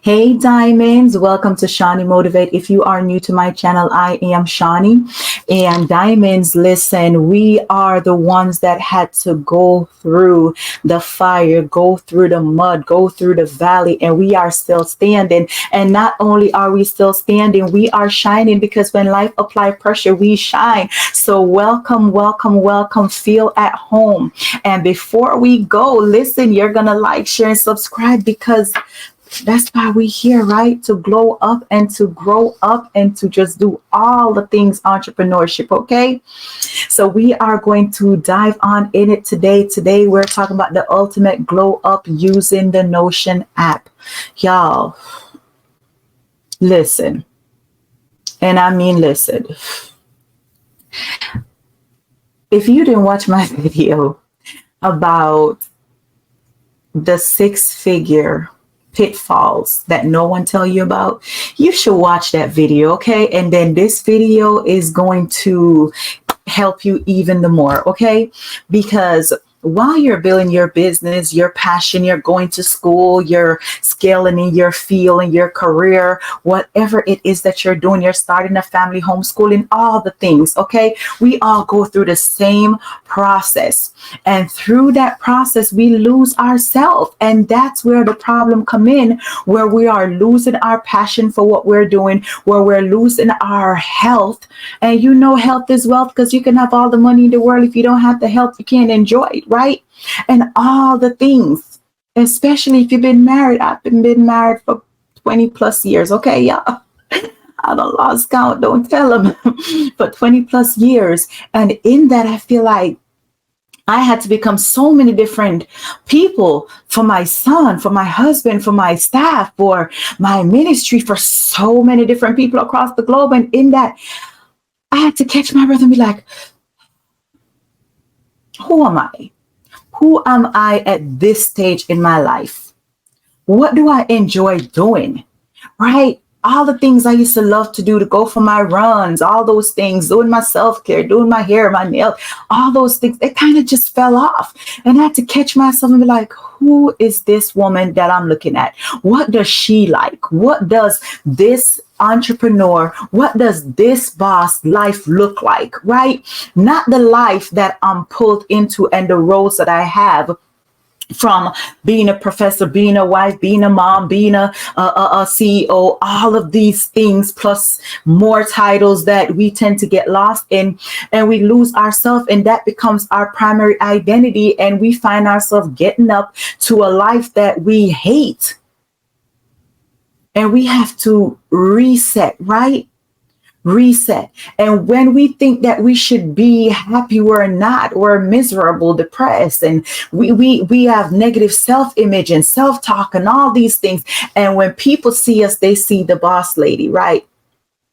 Hey Diamonds, welcome to Shanie Motivate. If you are new to my channel, I am Shanie. And Diamonds, listen, we are the ones that had to go through the fire, go through the mud, go through the valley, and we are still standing. And not only are we still standing, we are shining because when life apply pressure, we shine. So welcome, welcome, welcome. Feel at home. And before we go, listen, you're going to like, share, and subscribe because that's why we're here, right? To glow up and to grow up and to just do all the things entrepreneurship, okay? So we are going to dive on in it today. Today, we're talking about the ultimate glow up using the Notion app. Y'all, listen. And I mean, listen. If you didn't watch my video about the six-figure pitfalls that no one tell you about, you should watch that video, okay? And then this video is going to help you even the more, okay? Because while you're building your business, your passion, you're going to school, you're scaling in your field and your career, whatever it is that you're doing, you're starting a family, homeschooling, all the things, okay? We all go through the same process. And through that process, we lose ourselves. And that's where the problem come in, where we are losing our passion for what we're doing, where we're losing our health. And you know, health is wealth, because you can have all the money in the world. If you don't have the health, you can't enjoy it, right? And all the things, especially if you've been married. I've been married for 20 plus years. Okay, yeah. I don't lost count. Don't tell them. For 20 plus years. And in that, I feel like I had to become so many different people for my son, for my husband, for my staff, for my ministry, for so many different people across the globe. And in that, I had to catch my breath and be like, who am I? Who am I at this stage in my life? What do I enjoy doing? Right? All the things I used to love to do, to go for my runs, all those things, doing my self-care, doing my hair, my nails, all those things, they kind of just fell off. And I had to catch myself and be like, who is this woman that I'm looking at? What does she like? What does this entrepreneur, what does this boss life look like, right? Not the life that I'm pulled into and the roles that I have from being a professor, being a wife, being a mom, being a CEO, all of these things, plus more titles that we tend to get lost in, and we lose ourselves, and that becomes our primary identity, and we find ourselves getting up to a life that we hate. And we have to reset, right? Reset. And when we think that we should be happy, we're not. We're miserable, depressed, and we have negative self-image and self-talk and all these things. And when people see us, they see the boss lady, right?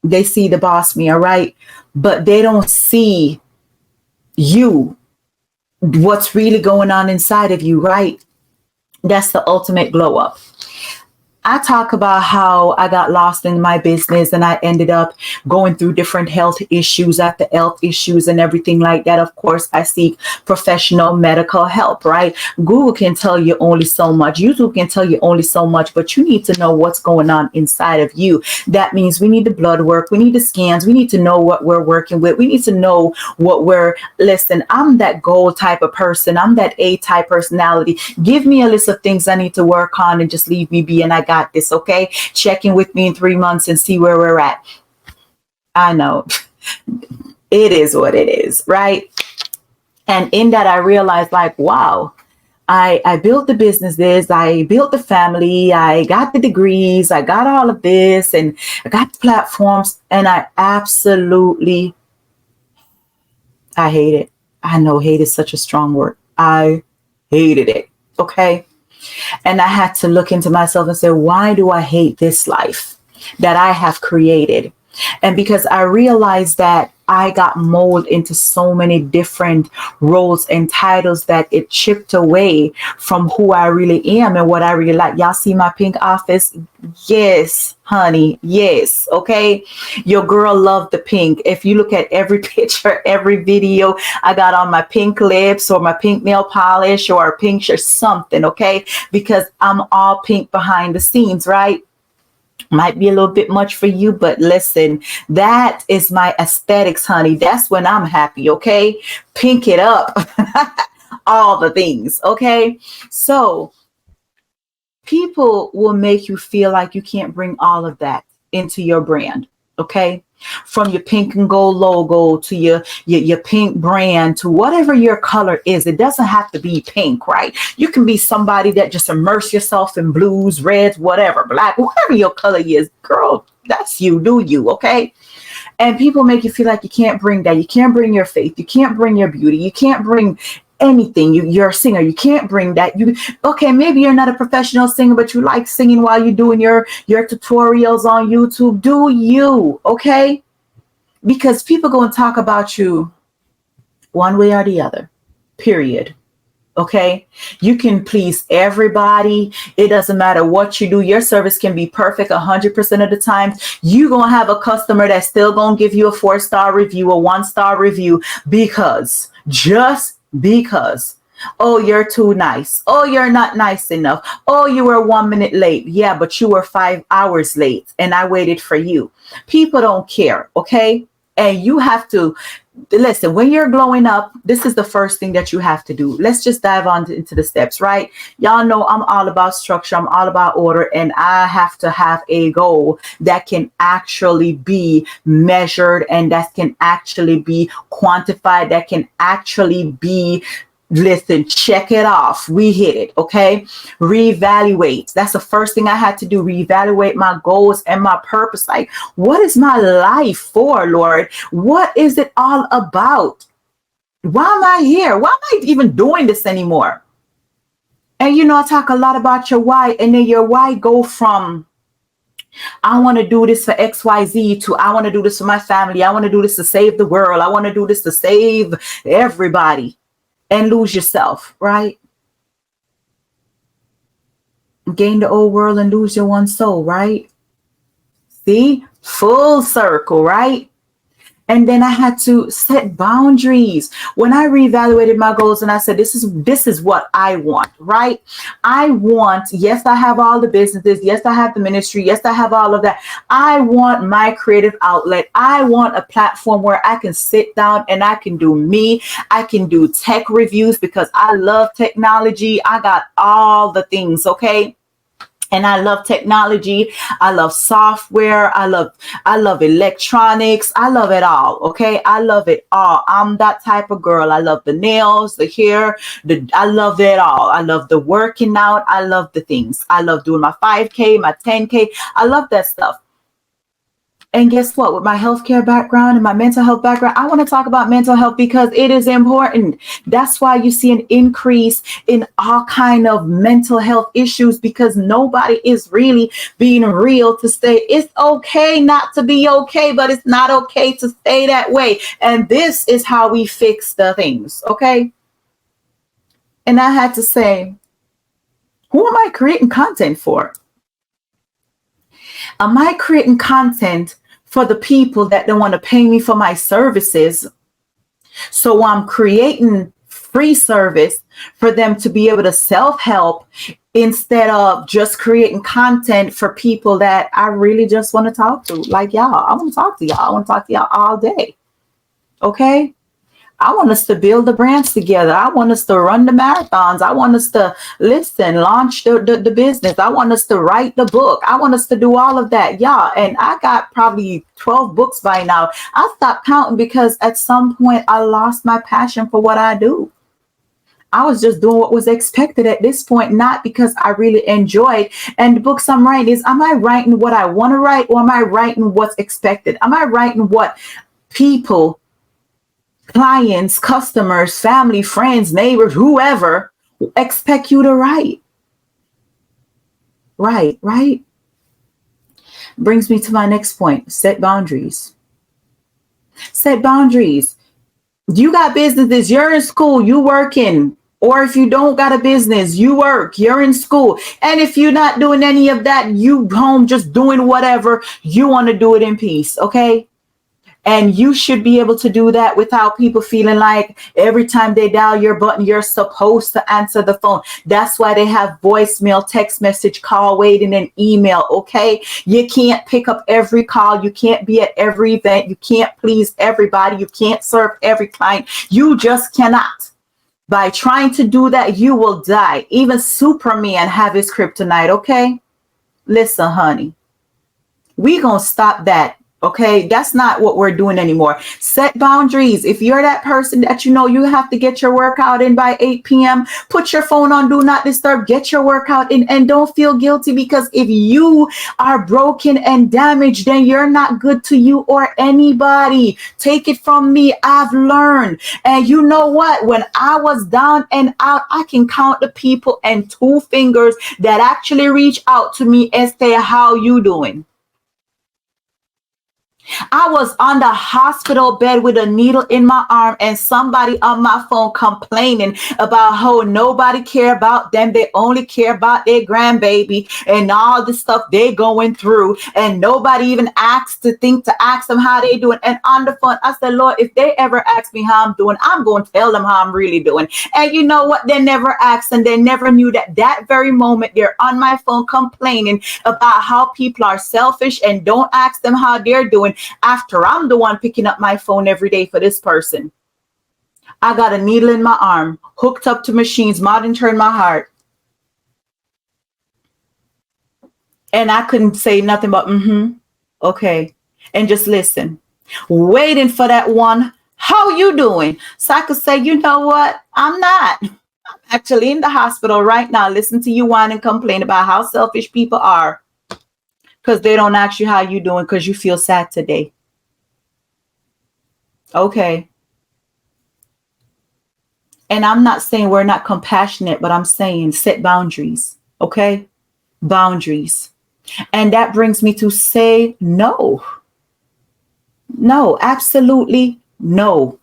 They see the boss me, all right? But they don't see you, what's really going on inside of you, right? That's the ultimate glow up. I talk about how I got lost in my business and I ended up going through different health issues, after health issues and everything like that. Of course, I seek professional medical help, right? Google can tell you only so much. YouTube can tell you only so much, but you need to know what's going on inside of you. That means we need the blood work. We need the scans. We need to know what we're working with. We need to know what listen, I'm that gold type of person. I'm that A type personality. Give me a list of things I need to work on and just leave me be, and I got this, okay? Check in with me in 3 months and see where we're at. I know. It is what it is, right? And in that, I realized, like, wow, I built the businesses, I built the family, I got the degrees, I got all of this, and I got the platforms, and I absolutely, I hate it. I know hate is such a strong word. I hated it, okay? And I had to look into myself and say, why do I hate this life that I have created? And because I realized that I got molded into so many different roles and titles that it chipped away from who I really am and what I really like. Y'all see my pink office? Yes, honey. Yes. Okay. Your girl loved the pink. If you look at every picture, every video, I got on my pink lips or my pink nail polish or a pink shirt, something. Okay. Because I'm all pink behind the scenes, right? Might be a little bit much for you, but listen, that is my aesthetics, honey. That's when I'm happy, okay? Pink it up. All the things, okay? So people will make you feel like you can't bring all of that into your brand, okay? From your pink and gold logo to your pink brand to whatever your color is. It doesn't have to be pink, right? You can be somebody that just immerse yourself in blues, reds, whatever, black, whatever your color is. Girl, that's you, do you, okay? And people make you feel like you can't bring that. You can't bring your faith. You can't bring your beauty. You can't bring anything. You're a singer. You can't bring that. You okay? Maybe you're not a professional singer, but you like singing while you're doing your tutorials on YouTube. Do you? Okay? Because people go and talk about you one way or the other. Period. Okay, you can please everybody. It doesn't matter what you do. Your service can be perfect 100% of the time. You gonna have a customer that's still gonna give you a 4-star review, a 1-star review, because just because. Oh, you're too nice. Oh, you're not nice enough. Oh, you were 1 minute late. Yeah, but you were 5 hours late and I waited for you. People don't care. Okay, and you have to listen. When you're glowing up, this is the first thing that you have to do. Let's just dive on into the steps, right? Y'all know I'm all about structure. I'm all about order, and I have to have a goal that can actually be measured and that can actually be quantified, that can actually be, listen, check it off. We hit it. Okay. Reevaluate. That's the first thing I had to do. Reevaluate my goals and my purpose. Like, what is my life for, Lord? What is it all about? Why am I here? Why am I even doing this anymore? And I talk a lot about your why, and then your why go from I want to do this for XYZ to I want to do this for my family. I want to do this to save the world. I want to do this to save everybody. And lose yourself, right? Gain the old world and lose your one soul, right? See? Full circle, right? And then I had to set boundaries. When I reevaluated my goals and I said, this is what I want, right? I want, yes, I have all the businesses. Yes, I have the ministry. Yes, I have all of that. I want my creative outlet. I want a platform where I can sit down and I can do me. I can do tech reviews because I love technology. I got all the things, okay? And I love technology. I love software. I love electronics. I love it all. Okay. I love it all. I'm that type of girl. I love the nails, the hair, I love it all. I love the working out. I love the things. I love doing my 5K, my 10K. I love that stuff. And guess what? With my healthcare background and my mental health background, I want to talk about mental health because it is important. That's why you see an increase in all kind of mental health issues, because nobody is really being real to say it's okay not to be okay, but it's not okay to stay that way. And this is how we fix the things. Okay. And I had to say, who am I creating content for? Am I creating content for the people that don't want to pay me for my services? So I'm creating free service for them to be able to self-help instead of just creating content for people that I really just want to talk to. Like y'all, I want to talk to y'all. I want to talk to y'all all day. Okay? I want us to build the brands together. I want us to run the marathons. I want us to launch the business. I want us to write the book. I want us to do all of that. Yeah. And I got probably 12 books by now. I stopped counting because at some point I lost my passion for what I do. I was just doing what was expected at this point, not because I really enjoyed. And the books I'm writing is, am I writing what I want to write, or am I writing what's expected? Am I writing what people, clients, customers, family, friends, neighbors, whoever expect you to write? Right. Brings me to my next point. Set boundaries. Set boundaries. You got businesses, you're in school, you working. Or if you don't got a business, you work, you're in school. And if you're not doing any of that, you home just doing whatever, you want to do it in peace. Okay. And you should be able to do that without people feeling like every time they dial your button, you're supposed to answer the phone. That's why they have voicemail, text message, call waiting, and email. Okay. You can't pick up every call. You can't be at every event. You can't please everybody. You can't serve every client. You just cannot. By trying to do that, you will die. Even Superman have his kryptonite. Okay. Listen, honey, we gonna stop that. Okay, that's not what we're doing anymore. Set boundaries. If you're that person that you know you have to get your workout in by 8 p.m., put your phone on do not disturb, get your workout in, and don't feel guilty, because if you are broken and damaged, then you're not good to you or anybody. Take it from me. I've learned. And you know what? When I was down and out, I can count the people and 2 fingers that actually reach out to me and say, how you doing? I was on the hospital bed with a needle in my arm and somebody on my phone complaining about how nobody care about them. They only care about their grandbaby and all the stuff they going through. And nobody even asked to think to ask them how they doing. And on the phone, I said, Lord, if they ever ask me how I'm doing, I'm going to tell them how I'm really doing. And you know what? They never asked, and they never knew that that very moment they're on my phone complaining about how people are selfish and don't ask them how they're doing, after I'm the one picking up my phone every day for this person. I got a needle in my arm, hooked up to machines, monitoring my heart. And I couldn't say nothing but, okay. And just listen, waiting for that one, how you doing? So I could say, you know what? I'm not. I'm actually in the hospital right now. Listen to you whine and complain about how selfish people are, because they don't ask you how you doing because you feel sad today. Okay. And I'm not saying we're not compassionate, but I'm saying set boundaries. Okay. Boundaries. And that brings me to say no. No, absolutely no.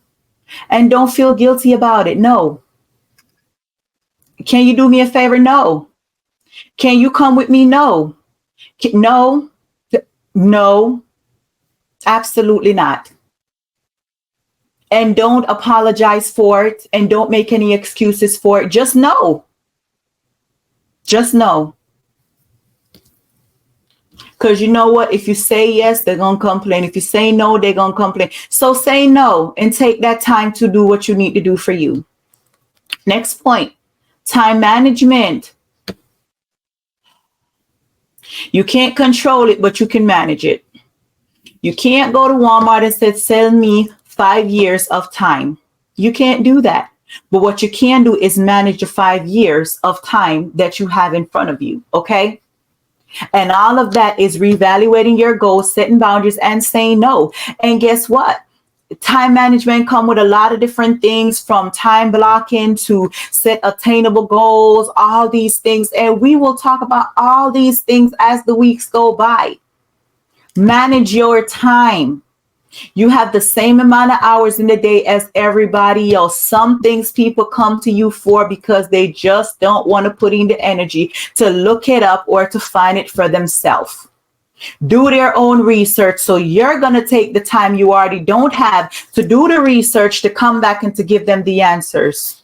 And don't feel guilty about it. No. Can you do me a favor? No. Can you come with me? No. No. No. Absolutely not. And don't apologize for it, and don't make any excuses for it. Just know. Just know. Because you know what? If you say yes, they're going to complain. If you say no, they're going to complain. So say no and take that time to do what you need to do for you. Next point, time management. You can't control it, but you can manage it. You can't go to Walmart and say, sell me 5 years of time. You can't do that. But what you can do is manage the 5 years of time that you have in front of you. Okay. And all of that is reevaluating your goals, setting boundaries, and saying no. And guess what? Time management come with a lot of different things, from time blocking to set attainable goals, all these things. And we will talk about all these things as the weeks go by. Manage your time. You have the same amount of hours in the day as everybody else. Some things people come to you for because they just don't want to put in the energy to look it up or to find it for themselves. Do their own research. So you're going to take the time you already don't have to do the research, to come back and to give them the answers.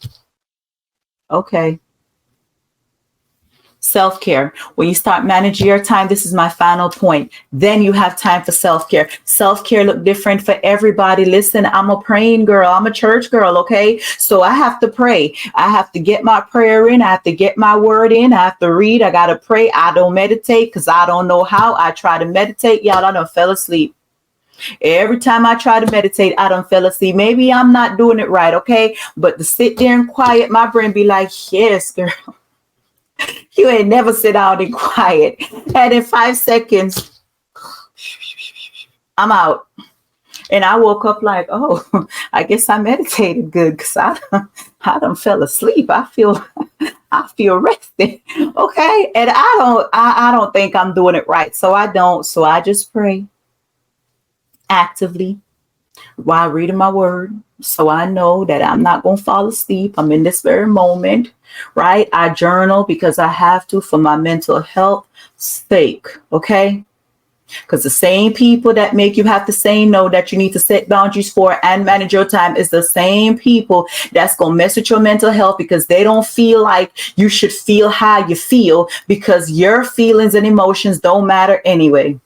Okay. Self-care. When you start managing your time, this is my final point, then you have time for self-care. Self-care look different for everybody. Listen, I'm a praying girl. I'm a church girl. Okay. So I have to pray. I have to get my prayer in. I have to get my word in. I have to read. I got to pray. I don't meditate because I don't know how. I try to meditate. Y'all, I done fell asleep. Every time I try to meditate, I done fell asleep. Maybe I'm not doing it right. Okay. But to sit there and quiet, my brain be like, yes, girl. You ain't never sit down and quiet. And in 5 seconds, I'm out. And I woke up like, oh, I guess I meditated good, because I done fell asleep. I feel rested. Okay. And I don't think I'm doing it right. So I don't. So I just pray actively while reading my word. So I know that I'm not going to fall asleep. I'm in this very moment, right? I journal because I have to, for my mental health sake. Okay. Because the same people that make you have to say no, that you need to set boundaries for and manage your time, is the same people that's going to mess with your mental health, because they don't feel like you should feel how you feel, because your feelings and emotions don't matter anyway.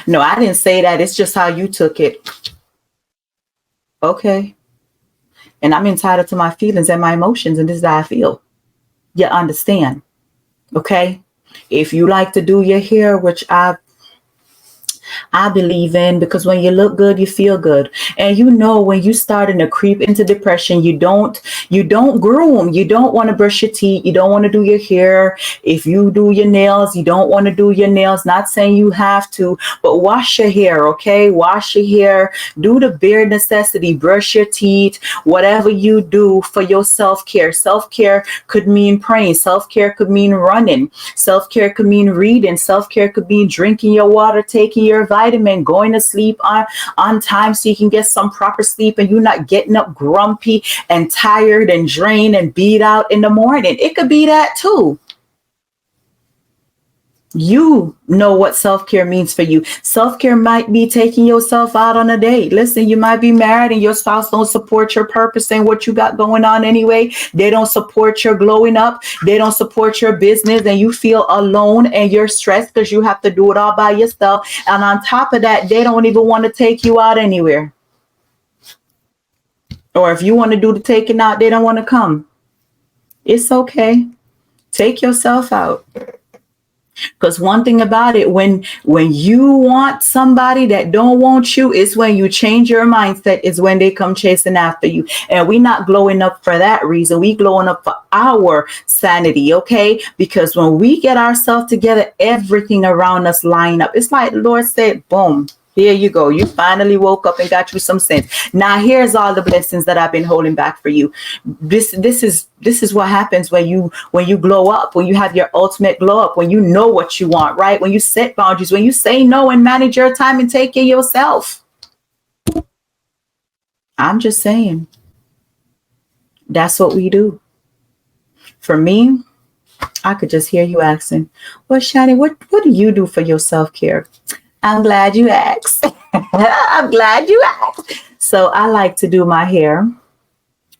No, I didn't say that. It's just how you took it. Okay. And I'm entitled to my feelings and my emotions, and this is how I feel. You understand? Okay. If you like to do your hair, which I believe in, because when you look good, you feel good. And you know, when you starting to creep into depression, you don't groom. You don't want to brush your teeth. You don't want to do your hair. If you do your nails, you don't want to do your nails. Not saying you have to, but wash your hair, okay? Wash your hair. Do the bare necessity. Brush your teeth. Whatever you do for your self-care. Self-care could mean praying. Self-care could mean running. Self-care could mean reading. Self-care could mean drinking your water, taking your vitamin, going to sleep on time so you can get some proper sleep and you're not getting up grumpy and tired and drained and beat out in the morning. It could be that too. You know what self-care means for you. Self-care might be taking yourself out on a date. Listen, you might be married and your spouse don't support your purpose and what you got going on anyway. They don't support your glowing up. They don't support your business, and you feel alone and you're stressed because you have to do it all by yourself. And on top of that, they don't even want to take you out anywhere. Or if you want to do the taking out, they don't want to come. It's okay. Take yourself out. Because one thing about it, when you want somebody that don't want you, is when you change your mindset, is when they come chasing after you. And we not glowing up for that reason. We glowing up for our sanity, okay? Because when we get ourselves together, everything around us line up. It's like the Lord said, boom. Here you go. You finally woke up and got you some sense. Now here's all the blessings that I've been holding back for you. This is what happens when you glow up, when you have your ultimate glow up, when you know what you want, right? When you set boundaries, when you say no and manage your time and take care of yourself. I'm just saying, that's what we do. For me, I could just hear you asking, well, Shanie, what do you do for your self-care? I'm glad you asked. I'm glad you asked. So I like to do my hair.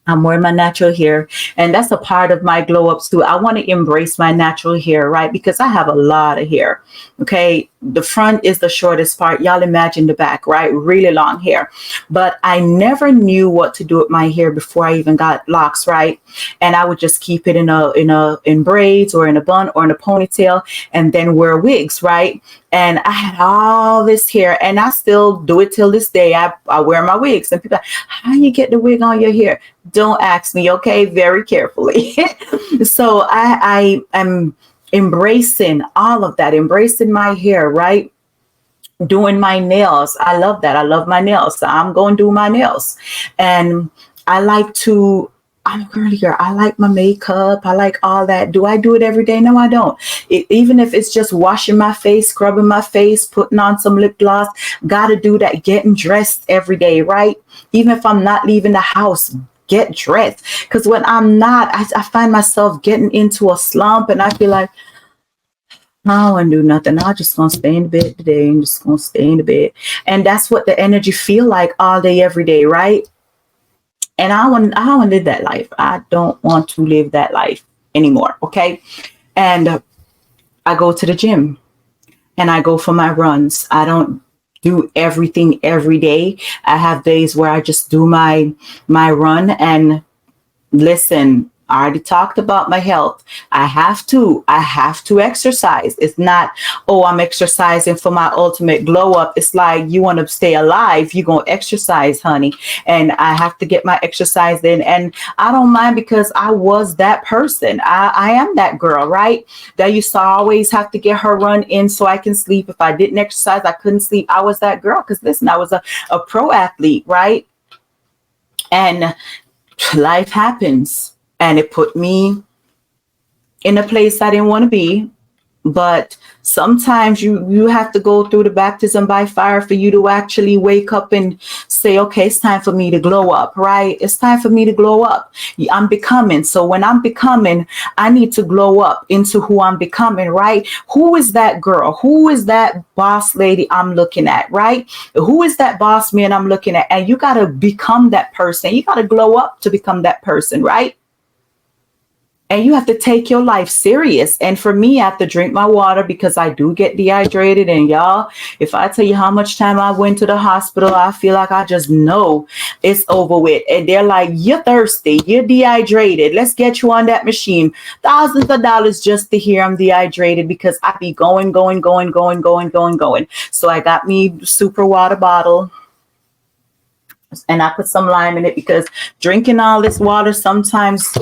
I'm wearing my natural hair, and that's a part of my glow ups too. I want to embrace my natural hair, right? Because I have a lot of hair. Okay. The front is the shortest part. Y'all imagine the back, right? Really long hair. But I never knew what to do with my hair before I even got locks, right? And I would just keep it in braids or in a bun or in a ponytail, and then wear wigs, right? And I had all this hair, and I still do it till this day. I wear my wigs, and people are like, how you get the wig on your hair? Don't ask me, okay? Very carefully. So I am embracing all of that, embracing my hair, right? Doing my nails. I love that. I love my nails. So I'm going to do my nails. And I like to, I'm a girly girl. I like my makeup. I like all that. Do I do it every day? No, I don't. Even if it's just washing my face, scrubbing my face, putting on some lip gloss, got to do that. Getting dressed every day, right? Even if I'm not leaving the house, get dressed. Because when I'm not, I find myself getting into a slump, and I feel like, I don't want to do nothing. I'm just going to stay in the bed today. I'm just going to stay in the bed. And that's what the energy feel like all day, every day, right? And I want to live that life. I don't want to live that life anymore, okay? And I go to the gym and I go for my runs. I don't do everything every day. I have days where I just do my run. And listen, I already talked about my health. I have to exercise. It's not, oh, I'm exercising for my ultimate glow up. It's like, you want to stay alive, you're going to exercise, honey. And I have to get my exercise in. And I don't mind, because I was that person. I am that girl, right? That used to always have to get her run in so I can sleep. If I didn't exercise, I couldn't sleep. I was that girl, because listen, I was a pro athlete, right? And life happens, and it put me in a place I didn't want to be. But sometimes you have to go through the baptism by fire for you to actually wake up and say, okay, it's time for me to glow up, right? It's time for me to glow up. I'm becoming. So when I'm becoming, I need to glow up into who I'm becoming, right? Who is that girl? Who is that boss lady I'm looking at, right? Who is that boss man I'm looking at? And you got to become that person. You got to glow up to become that person, right? And you have to take your life serious. And for me, I have to drink my water because I do get dehydrated. And y'all, if I tell you how much time I went to the hospital, I feel like I just know it's over with. And they're like, you're thirsty, you're dehydrated. Let's get you on that machine. Thousands of dollars just to hear I'm dehydrated because I be going. So I got me super water bottle. And I put some lime in it because drinking all this water sometimes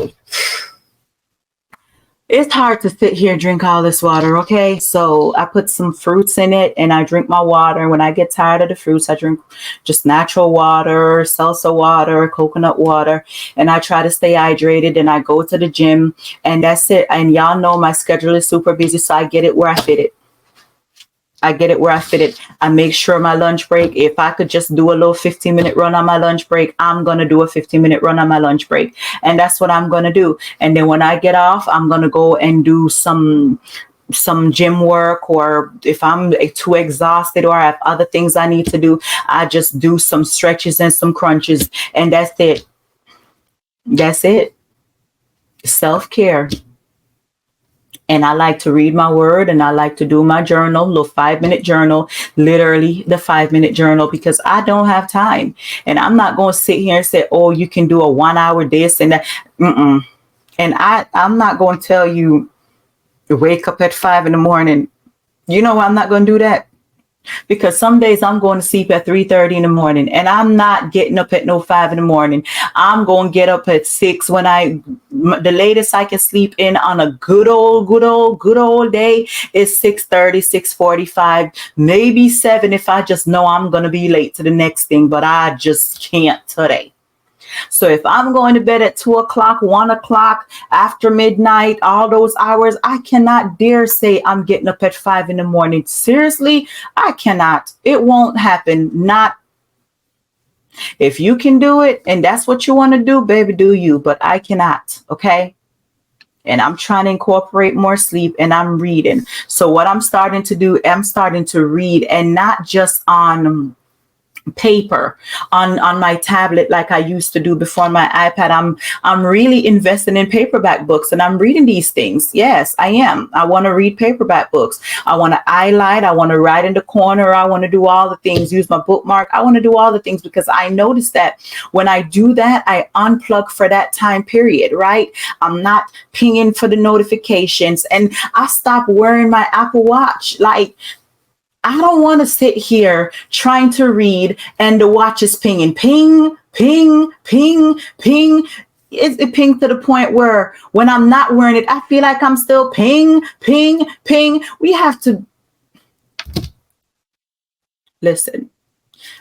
it's hard to sit here and drink all this water, okay? So I put some fruits in it and I drink my water. And when I get tired of the fruits, I drink just natural water, salsa water, coconut water. And I try to stay hydrated and I go to the gym and that's it. And y'all know my schedule is super busy, so I get it where I fit it. I make sure my lunch break, if I could just do a little 15-minute run on my lunch break, I'm going to do a 15-minute run on my lunch break. And that's what I'm going to do. And then when I get off, I'm going to go and do some gym work, or if I'm too exhausted or I have other things I need to do, I just do some stretches and some crunches. And that's it. That's it. Self-care. And I like to read my word and I like to do my journal, little 5-minute journal, literally the 5-minute journal, because I don't have time. And I'm not going to sit here and say, oh, you can do a 1 hour this and that. Mm-mm. And I'm not going to tell you to wake up at 5 in the morning. You know, I'm not going to do that. Because some days I'm going to sleep at 3:30 in the morning and I'm not getting up at no 5 in the morning. I'm going to get up at 6 when the latest I can sleep in on a good old day is 6:30, 6:45, maybe 7 if I just know I'm going to be late to the next thing, but I just can't today. So if I'm going to bed at 2 o'clock, 1 o'clock, after midnight, all those hours, I cannot dare say I'm getting up at 5 in the morning. Seriously, I cannot. It won't happen. Not if you can do it and that's what you want to do, baby, do you. But I cannot. Okay. And I'm trying to incorporate more sleep and I'm reading. So what I'm starting to do, I'm starting to read, and not just on paper on my tablet like I used to do before my iPad. I'm really investing in paperback books and I'm reading these things. Yes, I am. I want to read paperback books. I want to highlight. I want to write in the corner. I want to do all the things, use my bookmark. I want to do all the things because I noticed that when I do that, I unplug for that time period, right? I'm not pinging for the notifications and I stopped wearing my Apple Watch. Like, I don't want to sit here trying to read and the watch is pinging. Ping, ping, ping, ping. It ping to the point where when I'm not wearing it, I feel like I'm still ping, ping, ping. We have to listen.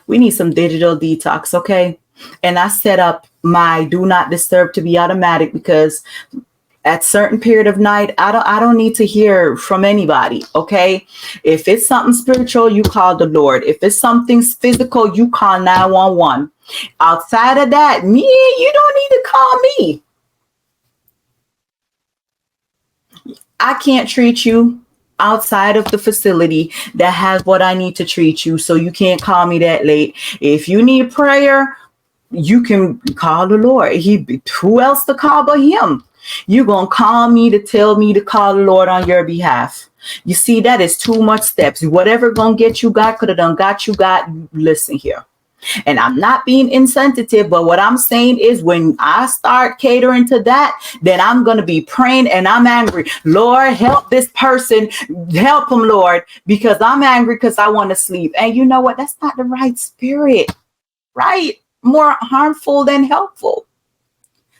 We need some digital detox, okay? And I set up my do not disturb to be automatic because at certain period of night, I don't need to hear from anybody. Okay. If it's something spiritual, you call the Lord. If it's something physical, you call 911. Outside of that, you don't need to call me. I can't treat you outside of the facility that has what I need to treat you. So you can't call me that late. If you need prayer, you can call the Lord. Who else to call but him? You're going to call me to tell me to call the Lord on your behalf. You see, that is too much steps. Whatever going to get you, God could have done got you, God. Listen here. And I'm not being insensitive, but what I'm saying is when I start catering to that, then I'm going to be praying and I'm angry. Lord, help this person. Help him, Lord, because I'm angry because I want to sleep. And you know what? That's not the right spirit, right? More harmful than helpful.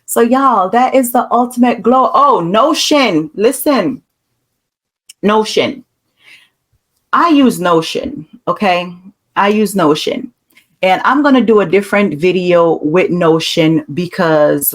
So y'all, that is the ultimate glow. Oh, Notion. Listen, Notion. I use Notion. Okay. I use Notion and I'm going to do a different video with Notion because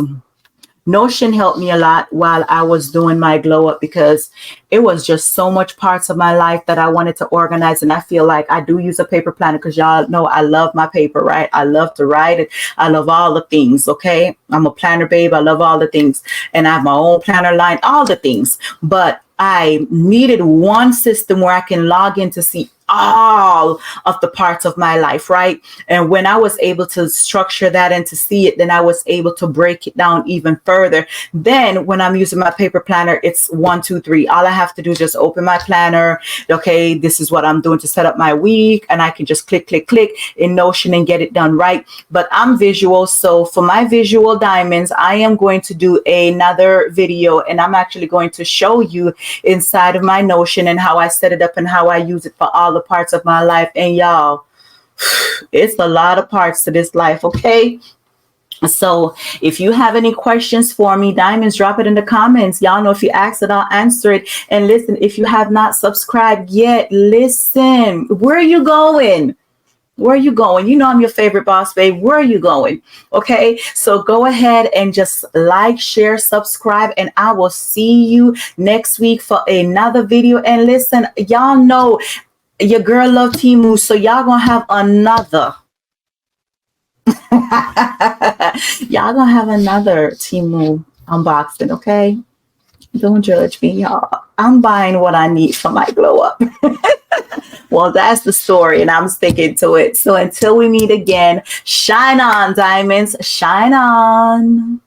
Notion helped me a lot while I was doing my glow up, because it was just so much parts of my life that I wanted to organize. And I feel like I do use a paper planner, because y'all know I love my paper, right? I love to write it. I love all the things. Okay. I'm a planner babe. I love all the things. And I have my own planner line, all the things. But I needed one system where I can log in to see all of the parts of my life, right? And when I was able to structure that and to see it, then I was able to break it down even further. Then when I'm using my paper planner, it's 1, 2, 3. All I have to do is just open my planner. Okay, this is what I'm doing to set up my week, and I can just click, click, click in Notion and get it done, right? But I'm visual, so for my visual diamonds, I am going to do another video, and I'm actually going to show you inside of my Notion and how I set it up and how I use it for all the parts of my life. And y'all, it's a lot of parts to this life. Okay, so if you have any questions for me, diamonds, drop it in the comments. Y'all know if you ask it, I'll answer it. And listen, if you have not subscribed yet, listen, where are you going? Where are you going? You know I'm your favorite boss, babe. Where are you going? Okay, so go ahead and just like, share, subscribe, and I will see you next week for another video. And listen, y'all know your girl love Timu, so y'all gonna have another y'all gonna have another Timu unboxing. Okay, don't judge me, y'all. I'm buying what I need for my glow up. Well, that's the story, and I'm sticking to it. So until we meet again, shine on, diamonds, shine on.